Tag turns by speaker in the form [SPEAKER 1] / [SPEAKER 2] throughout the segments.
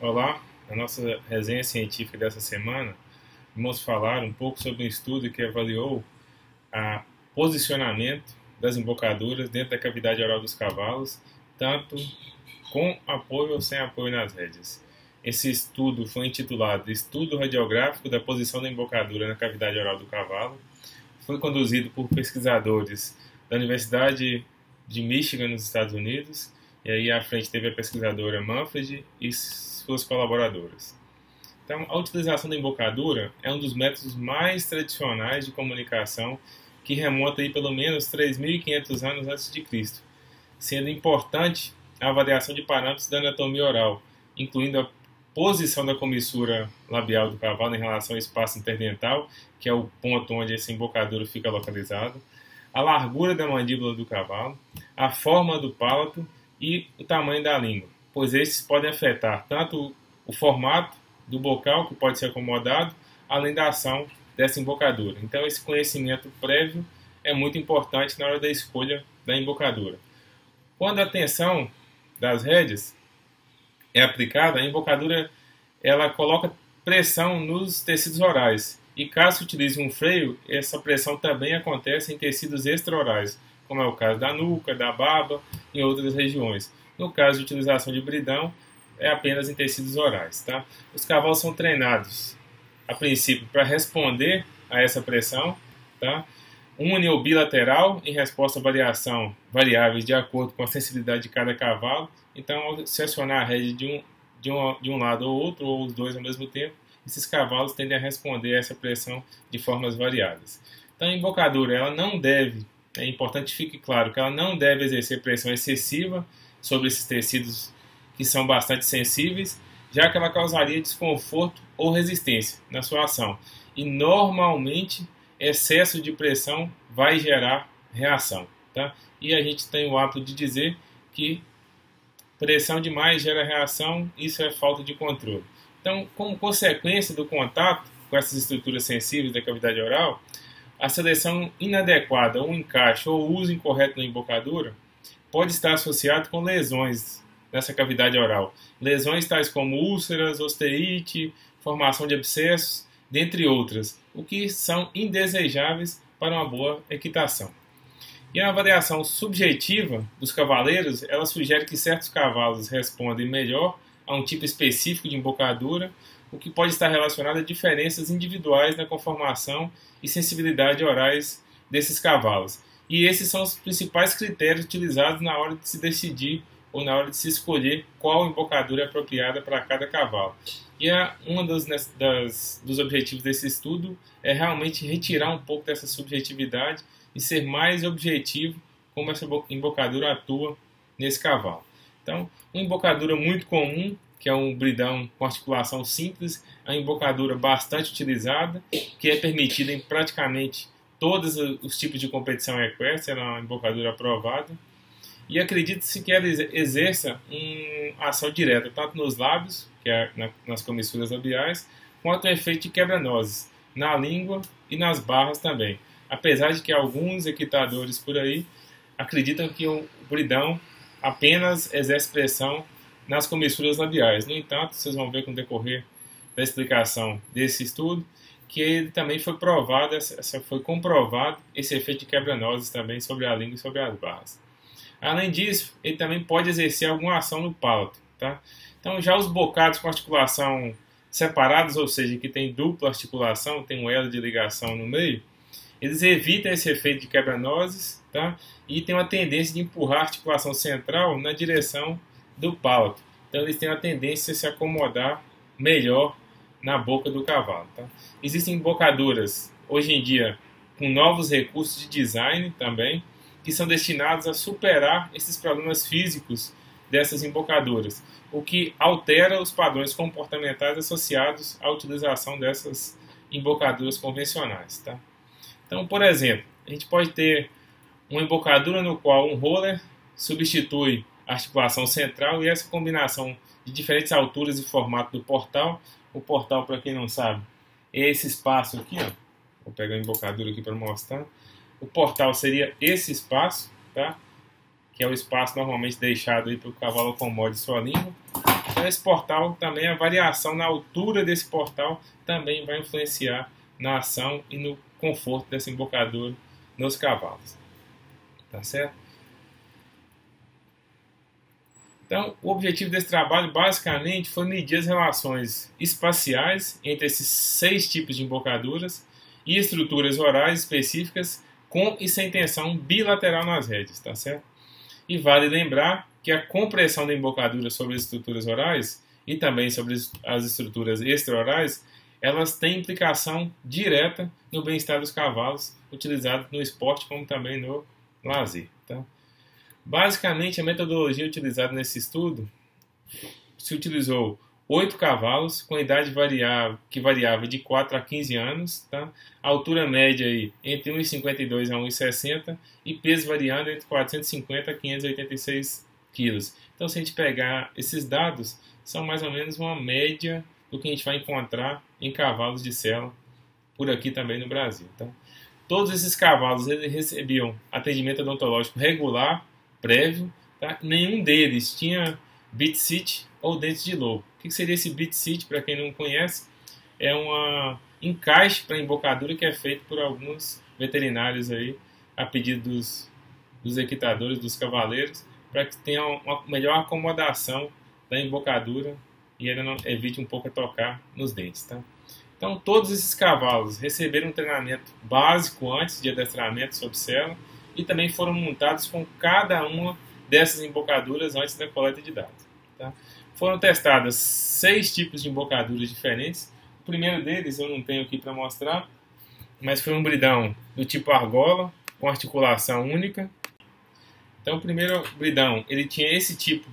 [SPEAKER 1] Olá, na nossa resenha científica dessa semana, vamos falar um pouco sobre um estudo que avaliou o posicionamento das embocaduras dentro da cavidade oral dos cavalos, tanto com apoio ou sem apoio nas rédeas. Esse estudo foi intitulado Estudo Radiográfico da Posição da Embocadura na Cavidade Oral do Cavalo. Foi conduzido por pesquisadores da Universidade de Michigan, nos Estados Unidos, e aí à frente teve a pesquisadora Manfred e suas colaboradoras. Então, a utilização da embocadura é um dos métodos mais tradicionais de comunicação que remonta aí pelo menos 3.500 anos antes de Cristo, sendo importante a avaliação de parâmetros da anatomia oral, incluindo a posição da comissura labial do cavalo em relação ao espaço interdental, que é o ponto onde essa embocadura fica localizada, a largura da mandíbula do cavalo, a forma do palato e o tamanho da língua, pois estes podem afetar tanto o formato do bocal, que pode ser acomodado, além da ação dessa embocadura. Então, esse conhecimento prévio é muito importante na hora da escolha da embocadura. Quando a tensão das rédeas é aplicada, a embocadura ela coloca pressão nos tecidos orais. E caso se utilize um freio, essa pressão também acontece em tecidos extraorais, como é o caso da nuca, da baba e em outras regiões. No caso de utilização de bridão, é apenas em tecidos orais. Tá? Os cavalos são treinados, a princípio, para responder a essa pressão, tá? Uni ou bilateral, em resposta a variáveis de acordo com a sensibilidade de cada cavalo. Então, ao se acionar a rédea de um lado ou outro, ou os dois ao mesmo tempo, esses cavalos tendem a responder a essa pressão de formas variadas. Então, a embocadura, ela não deve, é importante que fique claro que ela não deve exercer pressão excessiva sobre esses tecidos que são bastante sensíveis, já que ela causaria desconforto ou resistência na sua ação. E, normalmente, excesso de pressão vai gerar reação. Tá? E a gente tem o hábito de dizer que pressão demais gera reação, isso é falta de controle. Então, como consequência do contato com essas estruturas sensíveis da cavidade oral, a seleção inadequada, ou encaixe, ou uso incorreto da embocadura pode estar associado com lesões nessa cavidade oral. Lesões tais como úlceras, osteite, formação de abscessos, dentre outras, o que são indesejáveis para uma boa equitação. E a avaliação subjetiva dos cavaleiros, ela sugere que certos cavalos respondem melhor a um tipo específico de embocadura, o que pode estar relacionado a diferenças individuais na conformação e sensibilidade orais desses cavalos. E esses são os principais critérios utilizados na hora de se decidir ou na hora de se escolher qual embocadura é apropriada para cada cavalo. E um dos objetivos desse estudo é realmente retirar um pouco dessa subjetividade e ser mais objetivo como essa embocadura atua nesse cavalo. Então, uma embocadura muito comum, que é um bridão com articulação simples, é uma embocadura bastante utilizada, que é permitida em praticamente todos os tipos de competição equestre, ela é uma embocadura aprovada, e acredita-se que ela exerça uma ação direta, tanto nos lábios, que é nas comissuras labiais, quanto o efeito de quebra-nozes, na língua e nas barras também. Apesar de que alguns equitadores por aí acreditam que o bridão apenas exerce pressão nas comissuras labiais. No entanto, vocês vão ver com o decorrer da explicação desse estudo que ele também foi comprovado esse efeito de quebra-nozes também sobre a língua e sobre as barras. Além disso, ele também pode exercer alguma ação no palato. Tá? Então, já os bocados com articulação separados, ou seja, que tem dupla articulação, tem um elo de ligação no meio, eles evitam esse efeito de quebra-nozes, tá? E tem uma tendência de empurrar a articulação central na direção do palato. Então, eles têm a tendência a se acomodar melhor na boca do cavalo. Tá? Existem embocaduras, hoje em dia, com novos recursos de design também, que são destinados a superar esses problemas físicos dessas embocaduras, o que altera os padrões comportamentais associados à utilização dessas embocaduras convencionais. Tá? Então, por exemplo, a gente pode ter uma embocadura no qual um roller substitui a articulação central e essa combinação de diferentes alturas e formato do portal. O portal, para quem não sabe, é esse espaço aqui. Ó. Vou pegar a embocadura aqui para mostrar. O portal seria esse espaço, tá? Que é o espaço normalmente deixado para o cavalo acomode sua língua. Então esse portal também, a variação na altura desse portal também vai influenciar na ação e no conforto dessa embocadura nos cavalos. Tá certo? Então, o objetivo desse trabalho basicamente foi medir as relações espaciais entre esses 6 tipos de embocaduras e estruturas orais específicas com e sem tensão bilateral nas rédeas, tá certo? E vale lembrar que a compressão da embocadura sobre as estruturas orais e também sobre as estruturas extraorais, elas têm implicação direta no bem-estar dos cavalos, utilizados no esporte como também no lazer, tá? Basicamente, a metodologia utilizada nesse estudo se utilizou 8 cavalos com idade que variava de 4 a 15 anos, tá? A altura média aí, entre 1,52 a 1,60 e peso variando entre 450 a 586 quilos. Então, se a gente pegar esses dados, são mais ou menos uma média do que a gente vai encontrar em cavalos de sela por aqui também no Brasil, tá? Todos esses cavalos eles recebiam atendimento odontológico regular, prévio, tá? Nenhum deles tinha bit seat ou dentes de lobo. O que seria esse bit seat, para quem não conhece? É um encaixe para embocadura que é feito por alguns veterinários aí, a pedido dos equitadores, dos cavaleiros, para que tenha uma melhor acomodação da embocadura e ela não evite um pouco a tocar nos dentes, tá? Então, todos esses cavalos receberam um treinamento básico antes de adestramento sob sela e também foram montados com cada uma dessas embocaduras antes da coleta de dados, tá? Foram testadas 6 tipos de embocaduras diferentes. O primeiro deles eu não tenho aqui para mostrar, mas foi um bridão do tipo argola, com articulação única. Então, o primeiro bridão, ele tinha esse tipo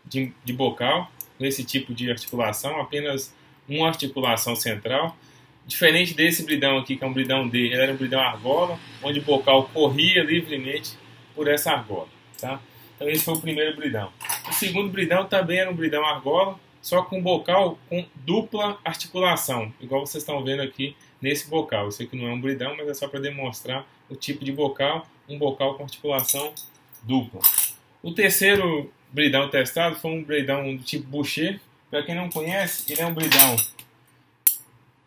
[SPEAKER 1] de bocal, esse tipo de articulação, apenas uma articulação central. Diferente desse bridão aqui, que é um bridão D, ele era um bridão argola, onde o bocal corria livremente por essa argola, tá? Então esse foi o primeiro bridão. O segundo bridão também era um bridão argola, só com bocal com dupla articulação, igual vocês estão vendo aqui nesse bocal. Eu sei que não é um bridão, mas é só para demonstrar o tipo de bocal, um bocal com articulação dupla. O terceiro bridão testado foi um bridão do tipo Boucher. Para quem não conhece, ele é um bridão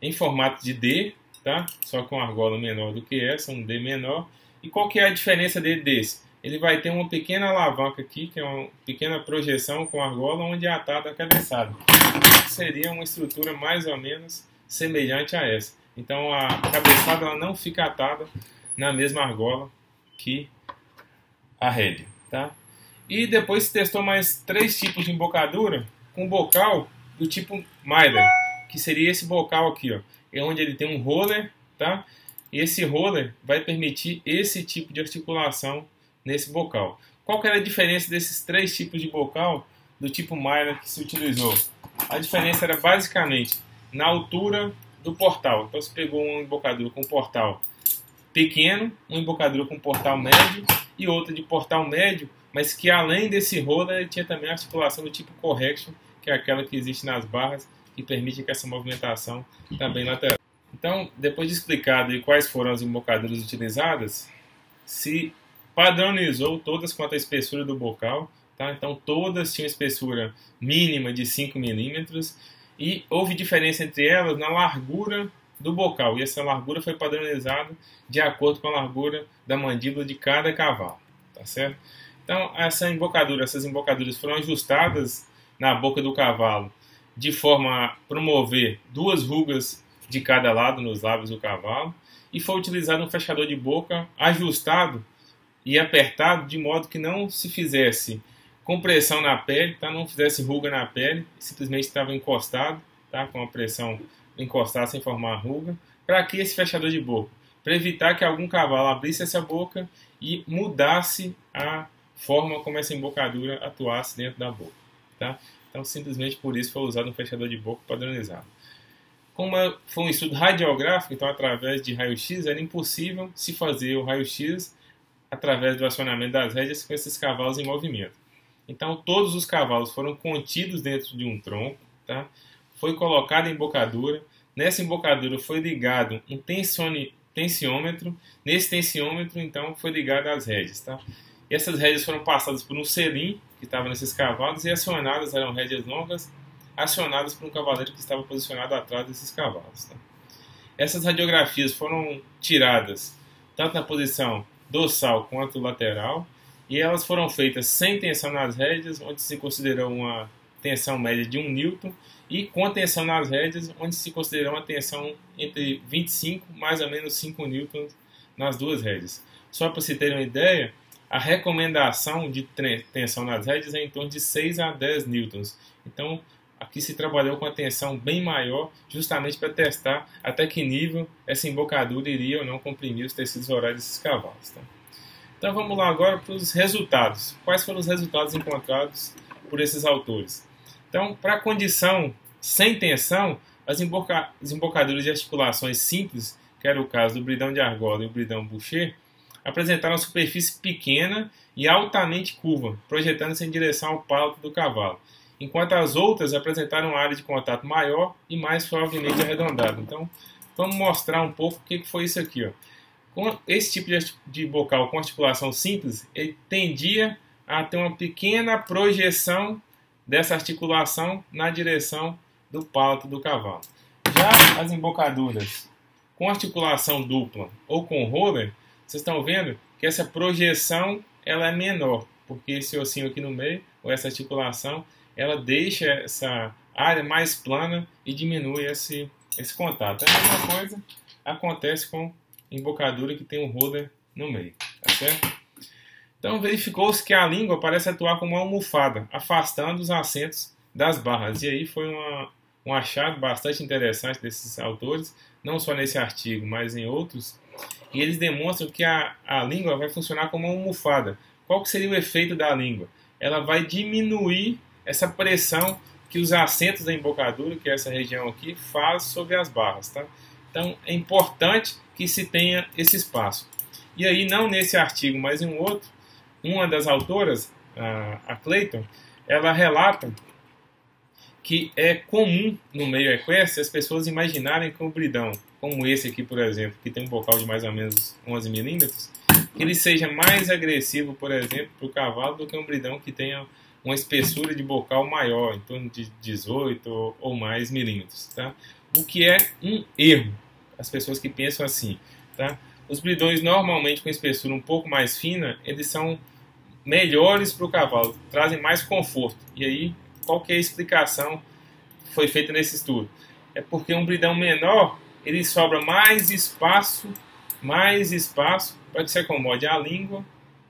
[SPEAKER 1] em formato de D, tá? Só com argola menor do que essa, um D menor. E qual que é a diferença dele desse? Ele vai ter uma pequena alavanca aqui, que é uma pequena projeção com argola, onde é atada a cabeçada. Seria uma estrutura mais ou menos semelhante a essa. Então a cabeçada ela não fica atada na mesma argola que a rédea, tá? E depois se testou mais 3 tipos de embocadura com bocal do tipo Myler, que seria esse bocal aqui, ó, é onde ele tem um roller, tá? E esse roller vai permitir esse tipo de articulação nesse bocal. Qual que era a diferença desses 3 tipos de bocal do tipo Myler que se utilizou? A diferença era basicamente na altura do portal. Então você pegou uma embocadura com portal pequeno, uma embocadura com portal médio e outra de portal médio, mas que além desse roller ele tinha também a articulação do tipo correction, que é aquela que existe nas barras, que permite que essa movimentação também lateral. Então, depois de explicado aí quais foram as embocaduras utilizadas, se padronizou todas quanto à espessura do bocal, tá? Então todas tinham espessura mínima de 5 milímetros e houve diferença entre elas na largura do bocal, e essa largura foi padronizada de acordo com a largura da mandíbula de cada cavalo, tá certo? Então essas embocaduras foram ajustadas na boca do cavalo de forma a promover 2 rugas de cada lado nos lábios do cavalo, e foi utilizado um fechador de boca ajustado e apertado de modo que não se fizesse compressão na pele, tá? Não fizesse ruga na pele, simplesmente estava encostado, tá? Com a pressão encostada sem formar ruga. Para que esse fechador de boca? Para evitar que algum cavalo abrisse essa boca e mudasse a forma como essa embocadura atuasse dentro da boca, tá? Então simplesmente por isso foi usado um fechador de boca padronizado. Como foi um estudo radiográfico, então através de raio-x era impossível se fazer o raio-x através do acionamento das rédeas com esses cavalos em movimento. Então todos os cavalos foram contidos dentro de um tronco, tá? Foi colocada a embocadura. Nessa embocadura foi ligado um tensiômetro. Nesse tensiômetro, então, foi ligado às rédeas, tá? E essas rédeas foram passadas por um selim que estava nesses cavalos e acionadas, eram rédeas longas, acionadas por um cavaleiro que estava posicionado atrás desses cavalos. Tá? Essas radiografias foram tiradas tanto na posição dorsal quanto lateral, e elas foram feitas sem tensão nas rédeas, onde se considerou uma tensão média de 1 Newton, e com tensão nas rédeas, onde se considerou uma tensão entre 25 mais ou menos 5 newtons nas duas rédeas. Só para se ter uma ideia, a recomendação de tensão nas rédeas é em torno de 6 a 10 newtons. Então, aqui se trabalhou com a tensão bem maior, justamente para testar até que nível essa embocadura iria ou não comprimir os tecidos orais desses cavalos. Tá? Então, vamos lá agora para os resultados. Quais foram os resultados encontrados por esses autores? Então, para a condição sem tensão, as embocaduras de articulações simples, que era o caso do bridão de argola e o bridão Boucher, apresentaram uma superfície pequena e altamente curva, projetando-se em direção ao palato do cavalo, enquanto as outras apresentaram uma área de contato maior e mais suavemente arredondada. Então, vamos mostrar um pouco o que foi isso aqui. Ó. Com esse tipo de bocal com articulação simples, ele tendia a ter uma pequena projeção dessa articulação na direção do palato do cavalo. Já as embocaduras com articulação dupla ou com roller, vocês estão vendo que essa projeção ela é menor, porque esse ossinho aqui no meio, ou essa articulação, ela deixa essa área mais plana e diminui esse contato. A mesma coisa acontece com embocadura que tem um roller no meio, tá certo? Então verificou-se que a língua parece atuar como uma almofada, afastando os assentos das barras. E aí foi um achado bastante interessante desses autores, não só nesse artigo, mas em outros. E eles demonstram que a língua vai funcionar como uma almofada. Qual que seria o efeito da língua? Ela vai diminuir essa pressão que os assentos da embocadura, que é essa região aqui, faz sobre as barras. Tá? Então é importante que se tenha esse espaço. E aí, não nesse artigo, mas em um outro, uma das autoras, a Clayton, ela relata que é comum no meio equestre as pessoas imaginarem que um bridão, como esse aqui, por exemplo, que tem um bocal de mais ou menos 11 milímetros, que ele seja mais agressivo, por exemplo, para o cavalo do que um bridão que tenha uma espessura de bocal maior, em torno de 18 ou mais milímetros. Tá? O que é um erro, as pessoas que pensam assim. Tá? Os bridões normalmente com espessura um pouco mais fina, eles são melhores para o cavalo, trazem mais conforto. E aí, qual que é a explicação que foi feita nesse estudo? É porque um bridão menor, ele sobra mais espaço para que se acomode a língua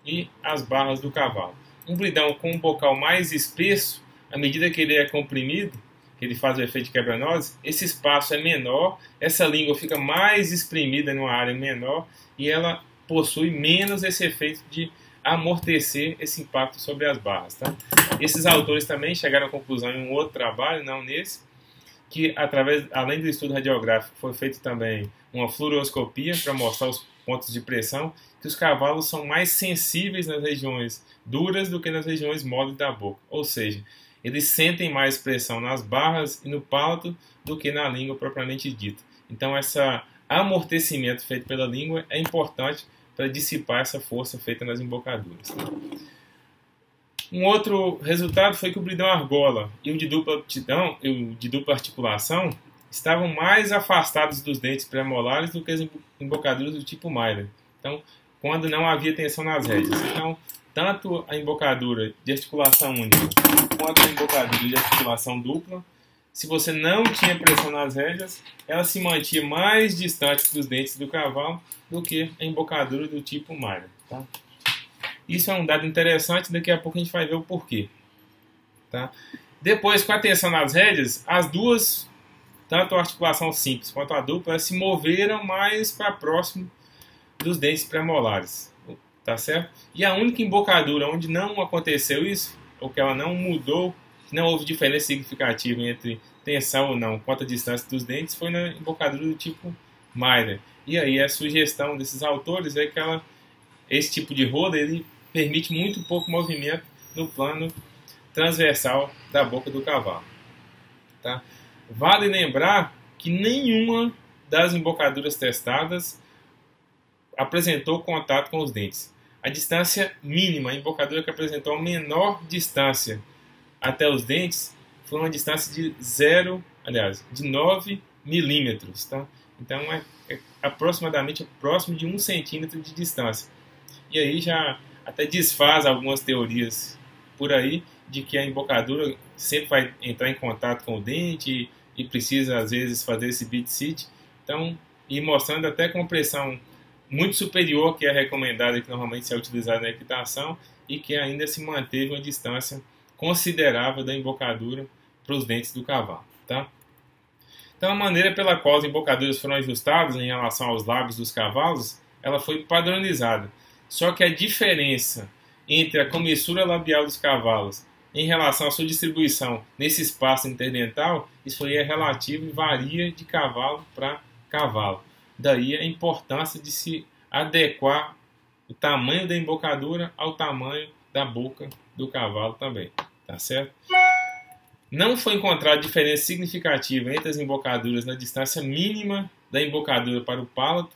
[SPEAKER 1] e as barras do cavalo. Um bridão com um bocal mais espesso, à medida que ele é comprimido, que ele faz o efeito de quebra-nozes, esse espaço é menor, essa língua fica mais espremida numa área menor e ela possui menos esse efeito de amortecer esse impacto sobre as barras. Tá? Esses autores também chegaram à conclusão em um outro trabalho, não nesse, que além do estudo radiográfico foi feito também uma fluoroscopia para mostrar os pontos de pressão, que os cavalos são mais sensíveis nas regiões duras do que nas regiões moles da boca. Ou seja, eles sentem mais pressão nas barras e no palato do que na língua propriamente dita. Então, esse amortecimento feito pela língua é importante para dissipar essa força feita nas embocaduras. Um outro resultado foi que o bridão argola e o de dupla aptidão, o de dupla articulação, estavam mais afastados dos dentes premolares do que as embocaduras do tipo Myler. Então, quando não havia tensão nas rédeas. Então, tanto a embocadura de articulação única quanto a embocadura de articulação dupla, se você não tinha pressão nas rédeas, ela se mantinha mais distante dos dentes do cavalo do que a embocadura do tipo Myler. Tá? Isso é um dado interessante, daqui a pouco a gente vai ver o porquê. Tá? Depois, com a tensão nas rédeas, as duas, tanto a articulação simples quanto a dupla, se moveram mais para próximo dos dentes premolares. Tá certo? E a única embocadura onde não aconteceu isso, ou que ela não mudou, não houve diferença significativa entre tensão ou não quanto à distância dos dentes, foi na embocadura do tipo Myler. E aí a sugestão desses autores é que esse tipo de roda ele permite muito pouco movimento no plano transversal da boca do cavalo. Tá? Vale lembrar que nenhuma das embocaduras testadas apresentou contato com os dentes. A distância mínima, a embocadura que apresentou a menor distância até os dentes, foi uma distância de 9 milímetros, tá? Então é aproximadamente próximo de 1 centímetro de distância. E aí já até desfaz algumas teorias por aí de que a embocadura sempre vai entrar em contato com o dente e precisa às vezes fazer esse bit-sit. Então, e mostrando até com pressão muito superior que é recomendada, que normalmente é utilizada na equitação, e que ainda se manteve uma distância considerável da embocadura para os dentes do cavalo, tá? Então, a maneira pela qual as embocaduras foram ajustadas em relação aos lábios dos cavalos, ela foi padronizada. Só que a diferença entre a comissura labial dos cavalos em relação à sua distribuição nesse espaço interdental, isso aí é relativo e varia de cavalo para cavalo. Daí a importância de se adequar o tamanho da embocadura ao tamanho da boca do cavalo também, tá certo? Não foi encontrada diferença significativa entre as embocaduras na distância mínima da embocadura para o palato,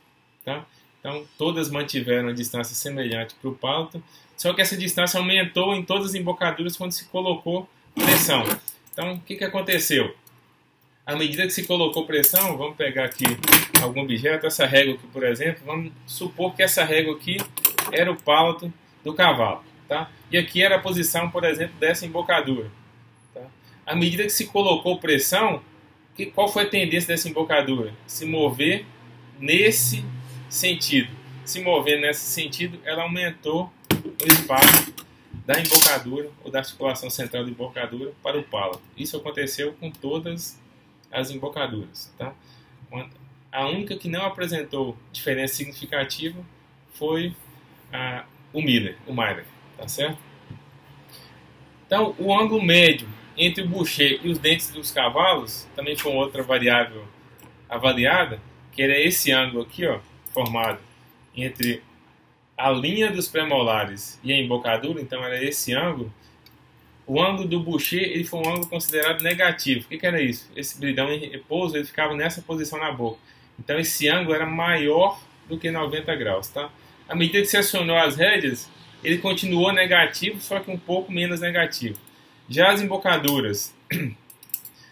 [SPEAKER 1] tá? Então, todas mantiveram a distância semelhante para o palato, só que essa distância aumentou em todas as embocaduras quando se colocou pressão. Então, o que aconteceu? À medida que se colocou pressão, vamos pegar aqui algum objeto, essa régua aqui, por exemplo, vamos supor que essa régua aqui era o palato do cavalo, tá? E aqui era a posição, por exemplo, dessa embocadura. Tá? À medida que se colocou pressão, qual foi a tendência dessa embocadura? Se mover nesse sentido. Se mover nesse sentido, ela aumentou o espaço da embocadura ou da articulação central da embocadura para o palato. Isso aconteceu com todas as embocaduras, tá? A única que não apresentou diferença significativa foi o Miller, tá certo? Então, o ângulo médio entre o boucher e os dentes dos cavalos também foi outra variável avaliada, que era esse ângulo aqui, ó, formado entre a linha dos premolares e a embocadura. Então era esse ângulo. O ângulo do boucher ele foi um ângulo considerado negativo. O que era isso? Esse bridão em repouso ele ficava nessa posição na boca. Então esse ângulo era maior do que 90 graus. Tá? À medida que se acionou as rédeas, ele continuou negativo, só que um pouco menos negativo. Já as embocaduras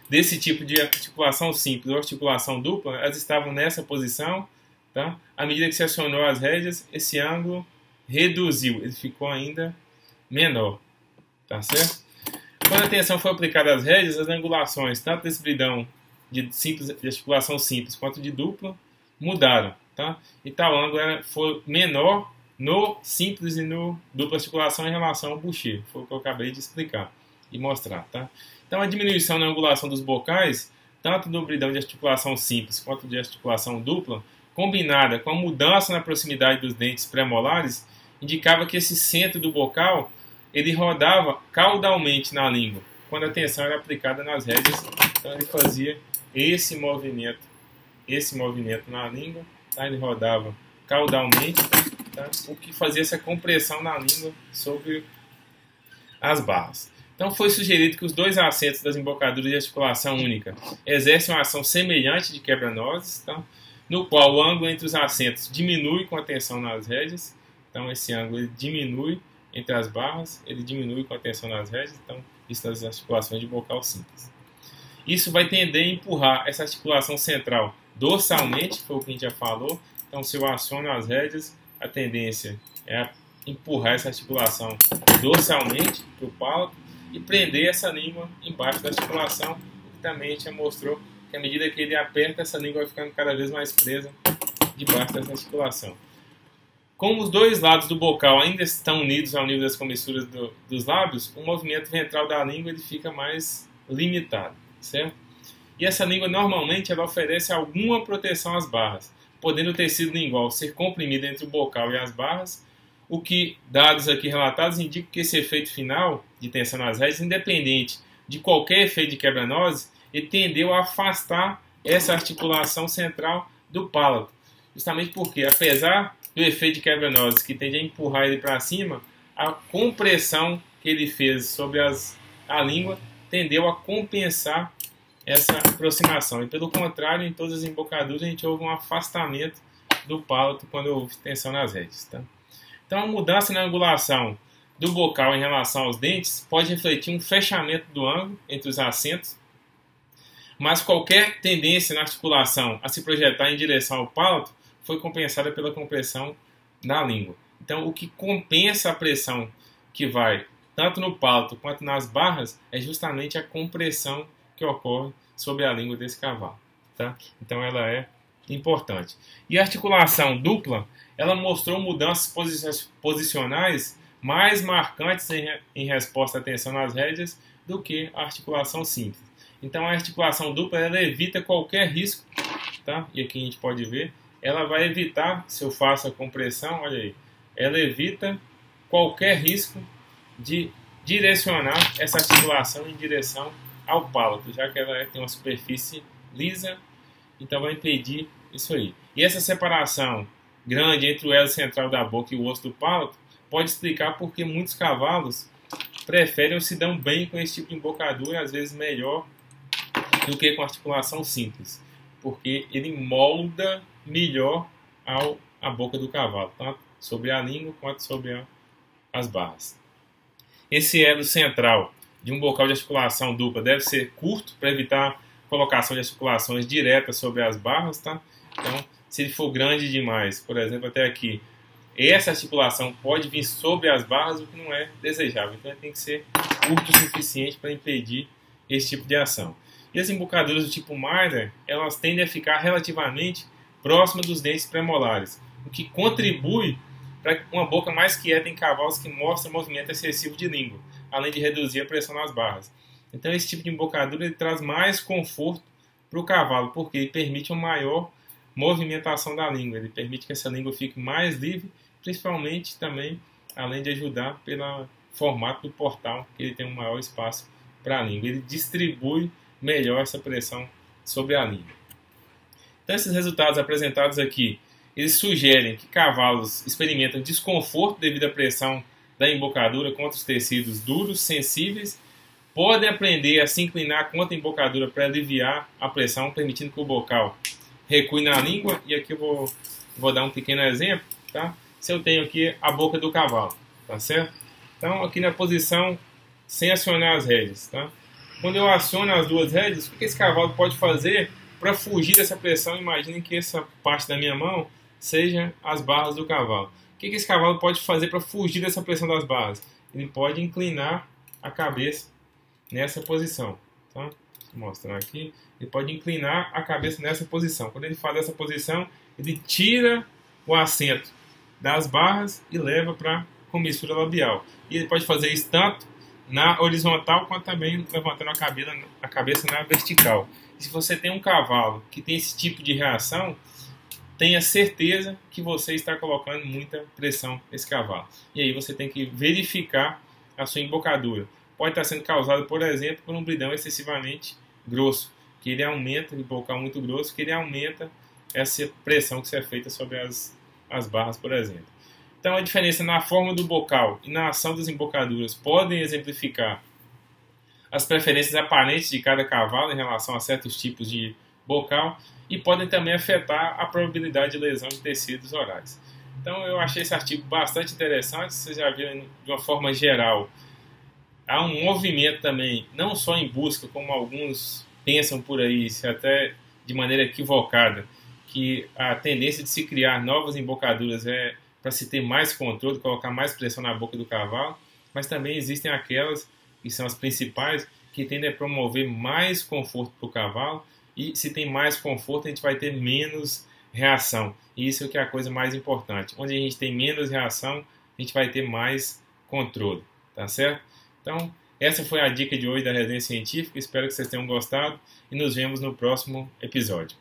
[SPEAKER 1] desse tipo de articulação simples ou articulação dupla, elas estavam nessa posição. Tá? À medida que se acionou as rédeas, esse ângulo reduziu, ele ficou ainda menor. Tá certo? Quando a tensão foi aplicada às rédeas, as angulações, tanto desse bridão de articulação simples quanto de dupla, mudaram. Tá? E tal ângulo foi menor no simples e no dupla articulação em relação ao boucher. Foi o que eu acabei de explicar e mostrar. Tá? Então a diminuição na angulação dos bocais, tanto do bridão de articulação simples quanto de articulação dupla, combinada com a mudança na proximidade dos dentes premolares, indicava que esse centro do bocal ele rodava caudalmente na língua, quando a tensão era aplicada nas rédeas. Então ele fazia esse movimento na língua, tá? Ele rodava caudalmente, tá? O que fazia essa compressão na língua sobre as barras. Então foi sugerido que os dois assentos das embocaduras de articulação única exercem uma ação semelhante de quebra-nozes, tá? No qual o ângulo entre os assentos diminui com a tensão nas rédeas. Então esse ângulo ele diminui entre as barras, ele diminui com a tensão nas rédeas. Então isso nas articulações de bocal simples. Isso vai tender a empurrar essa articulação central dorsalmente, foi o que a gente já falou. Então se eu aciono as rédeas, a tendência é empurrar essa articulação dorsalmente para o palato e prender essa língua embaixo da articulação, o que também a gente já mostrou que à medida que ele aperta, essa língua vai ficando cada vez mais presa debaixo dessa articulação. Como os dois lados do bocal ainda estão unidos ao nível das comissuras dos lábios, o movimento ventral da língua ele fica mais limitado, certo? E essa língua normalmente ela oferece alguma proteção às barras, podendo o tecido lingual ser comprimido entre o bocal e as barras, o que, dados aqui relatados, indica que esse efeito final de tensão nas rédeas, independente de qualquer efeito de quebra-nozes, ele tendeu a afastar essa articulação central do palato. Justamente porque, apesar do efeito de quebra-nozes que tende a empurrar ele para cima, a compressão que ele fez sobre a língua tendeu a compensar essa aproximação. E pelo contrário, em todas as embocaduras a gente houve um afastamento do palato quando houve tensão nas rédeas. Tá? Então a mudança na angulação do bocal em relação aos dentes pode refletir um fechamento do ângulo entre os assentos, mas qualquer tendência na articulação a se projetar em direção ao palato foi compensada pela compressão na língua. Então, o que compensa a pressão que vai tanto no palato quanto nas barras é justamente a compressão que ocorre sobre a língua desse cavalo. Tá? Então, ela é importante. E a articulação dupla, ela mostrou mudanças posicionais mais marcantes em resposta à tensão nas rédeas do que a articulação simples. Então, a articulação dupla ela evita qualquer risco, tá? E aqui a gente pode ver, ela vai evitar, se eu faço a compressão, olha aí, ela evita qualquer risco de direcionar essa articulação em direção ao palato, já que ela tem uma superfície lisa, então vai impedir isso aí. E essa separação grande entre o elo central da boca e o osso do palato pode explicar porque muitos cavalos preferem ou se dão bem com esse tipo de embocadura, às vezes melhor do que com articulação simples, porque ele molda melhor a boca do cavalo, tanto sobre a língua quanto sobre as barras. Esse elo central de um bocal de articulação dupla deve ser curto para evitar colocação de articulações diretas sobre as barras, tá? Então, se ele for grande demais, por exemplo, até aqui, essa articulação pode vir sobre as barras, o que não é desejável. Então, ele tem que ser curto o suficiente para impedir esse tipo de ação. E as embocaduras do tipo Marder, elas tendem a ficar relativamente próximas dos dentes premolares, o que contribui para uma boca mais quieta em cavalos que mostram movimento excessivo de língua, além de reduzir a pressão nas barras. Então, esse tipo de embocadura ele traz mais conforto para o cavalo, porque ele permite uma maior movimentação da língua, ele permite que essa língua fique mais livre, principalmente também, além de ajudar pelo formato do portal, que ele tem um maior espaço para a língua. Ele distribui melhor essa pressão sobre a língua. Então, esses resultados apresentados aqui, eles sugerem que cavalos experimentam desconforto devido à pressão da embocadura contra os tecidos duros, sensíveis, podem aprender a se inclinar contra a embocadura para aliviar a pressão, permitindo que o bocal recue na língua. E aqui eu vou dar um pequeno exemplo, tá? Se eu tenho aqui a boca do cavalo, tá certo? Então, aqui na posição sem acionar as rédeas, tá? Quando eu aciono as duas rédeas, o que esse cavalo pode fazer para fugir dessa pressão? Imaginem que essa parte da minha mão seja as barras do cavalo. O que esse cavalo pode fazer para fugir dessa pressão das barras? Ele pode inclinar a cabeça nessa posição, tá? Vou mostrar aqui. Ele pode inclinar a cabeça nessa posição. Quando ele faz essa posição, ele tira o assento das barras e leva para a comissura labial. E ele pode fazer isso tanto na horizontal quanto também levantando a cabeça na vertical. E se você tem um cavalo que tem esse tipo de reação, tenha certeza que você está colocando muita pressão nesse cavalo. E aí você tem que verificar a sua embocadura. Pode estar sendo causado, por exemplo, por um bridão excessivamente grosso, que ele aumenta, de bocal muito grosso, que ele aumenta essa pressão que é feita sobre as barras, por exemplo. Então, a diferença na forma do bocal e na ação das embocaduras podem exemplificar as preferências aparentes de cada cavalo em relação a certos tipos de bocal e podem também afetar a probabilidade de lesão de tecidos orais. Então, eu achei esse artigo bastante interessante. Vocês já viram, de uma forma geral, há um movimento também, não só em busca, como alguns pensam por aí, se até de maneira equivocada, que a tendência de se criar novas embocaduras é para se ter mais controle, colocar mais pressão na boca do cavalo, mas também existem aquelas, que são as principais, que tendem a promover mais conforto para o cavalo, e se tem mais conforto, a gente vai ter menos reação. E isso é que é a coisa mais importante. Onde a gente tem menos reação, a gente vai ter mais controle, tá certo? Então, essa foi a dica de hoje da Resenha Científica. Espero que vocês tenham gostado e nos vemos no próximo episódio.